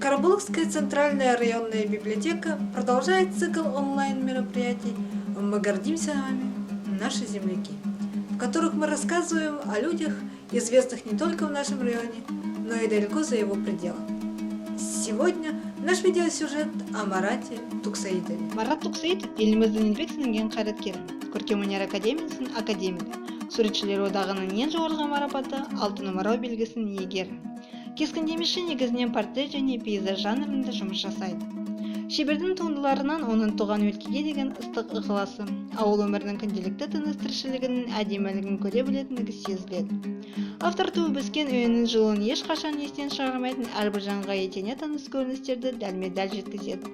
Карабулакская центральная районная библиотека продолжает цикл онлайн-мероприятий «Мы гордимся вами, наши земляки», в которых мы рассказываем о людях, известных не только в нашем районе, но и далеко за его пределами. Сегодня наш видеосюжет о Марате Туксаитове. Марат Туксаитов еліміздің еңбек сіңірген қайраткері, көркемөнер академиясының академигі, суретшілер одағының ең жоғарғы марапаты алтын омарау белгісінің иегері. Кескіндемеші негізінен портрет және пейзаж жанрында жұмыс жасайды. Шебердің туындыларынан оның туған өлкеге деген ыстық ықыласы, ауыл өмірінің күнделікті тыныс-тіршілігінің әдемілігін көре білетіндігі сезіледі. Автор туып өскен үйінің жылын ешқашан естен шығармайтын әрбір жанға етене таныс көріністерді дәлме-дәл жеткізеді.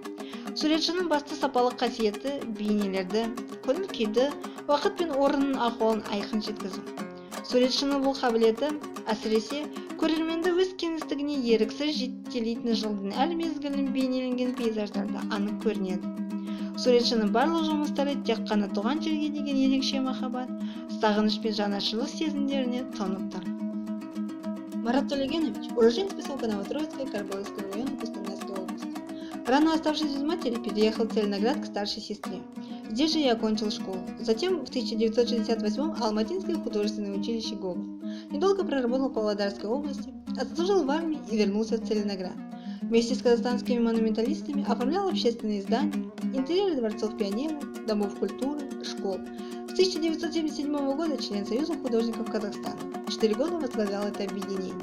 Суретшінің басты сапалық қасиеті бейнелерді, көңіл-күйді, уақыт пен орынның ахуалын айқын жеткізу. Суретшінің бұл қабілеті әсіресе көрерменді өз кеңістігіне еріксіз жетелейтін жылдың әр мезгілін бейнеленген пейзаждарда анық көрінеді. Суретшінің барлық жұмыстары тек қана туған жерге деген ерекше махаббат, сағыныш пен жанашырлық сезімдеріне тонып тұр. Марат Толегенович – уроженец поселка Новотроицкой Карабулакского района Костанайской области. Рано оставшись без матери, переехал в Целиноград к старшей сестре. Здесь же я окончил школу. Затем в 1968-м Алматинское художественное училище Гоголь. Недолго проработал в Павлодарской области, отслужил в армии и вернулся в Целиноград. Вместе с казахстанскими монументалистами оформлял общественные здания, интерьеры дворцов пионеров, домов культуры, школ. С 1977 года член Союза художников Казахстана. 4 года возглавлял это объединение.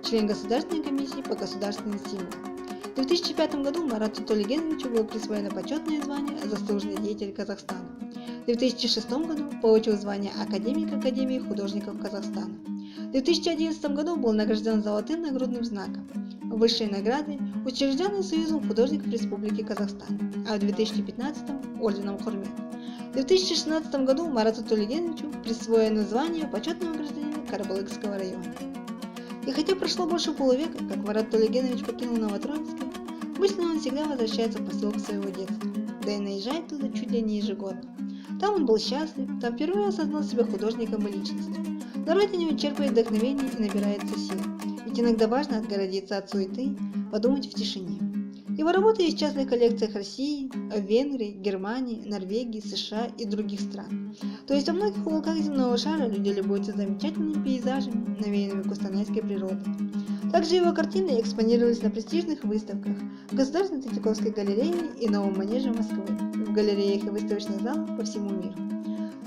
Член Государственной комиссии по государственным символам. В 2005 году Марату Толегеновичу было присвоено почетное звание «Заслуженный деятель Казахстана». В 2006 году получил звание академик Академии художников Казахстана. В 2011 году был награжден золотым нагрудным знаком, высшей наградой, учрежденной Союзом художников Республики Казахстан, а в 2015 орденом Хурмет. В 2016 году Марату Толегеновичу присвоено звание почетного гражданина Карабулакского района. И хотя прошло больше полувека, как Марат Толегенович покинул Новотроицкое, мысленно он всегда возвращается в поселок своего детства, да и наезжает туда чуть ли не ежегодно. Там он был счастлив, там впервые осознал себя художником и личностью. На родине он черпает вдохновение и набирается сил, ведь иногда важно отгородиться от суеты, подумать в тишине. Его работы есть в частных коллекциях России, Венгрии, Германии, Норвегии, США и других стран. То есть во многих уголках земного шара люди любуются замечательными пейзажами, навеянными костанайской природой. Также его картины экспонировались на престижных выставках в Государственной Третьяковской галерее и Новом манеже Москвы, в галереях и выставочных залах по всему миру.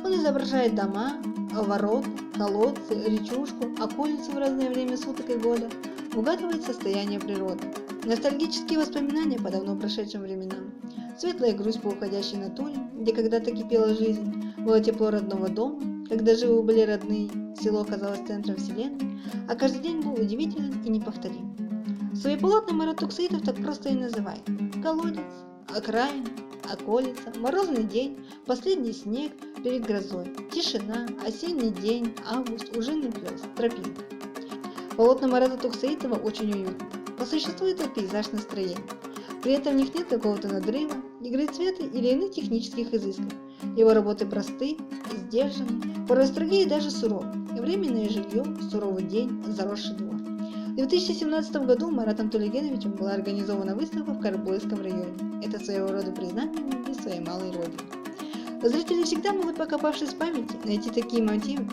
Он изображает дома, ворот, колодцы, речушку, околицу в разное время суток и года, угадывает состояние природы. Ностальгические воспоминания по давно прошедшим временам, светлая грусть по уходящей натуре, где когда-то кипела жизнь, было тепло родного дома, когда живы были родные, село казалось центром вселенной, а каждый день был удивителен и неповторим. Свои полотна Марат Туксаитов так просто и называет: колодец, окраина, околица, морозный день, последний снег перед грозой, тишина, осенний день, август, ужинный плес, тропинка. Полотна Марата Туксаитова очень уютны. По существу это пейзаж настроения. При этом в них нет какого-то надрыва, игры цвета или иных технических изысков. Его работы просты, сдержаны, порой строгие и даже суровы. Временное жилье, суровый день, заросший двор. В 2017 году Маратом Толегеновичем была организована выставка в Карабулакском районе. Это своего рода признание любви своей малой родины. Зрители всегда могут, покопавшись в памяти, найти такие мотивы,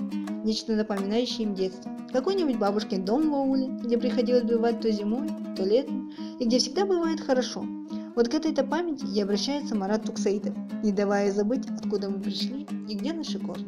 нечто напоминающее им детство. Какой-нибудь бабушкин дом в ауле, где приходилось бывать то зимой, то летом, и где всегда бывает хорошо. Вот к этой-то памяти и обращается Марат Туксаитов, не давая забыть, откуда мы пришли и где наши корни.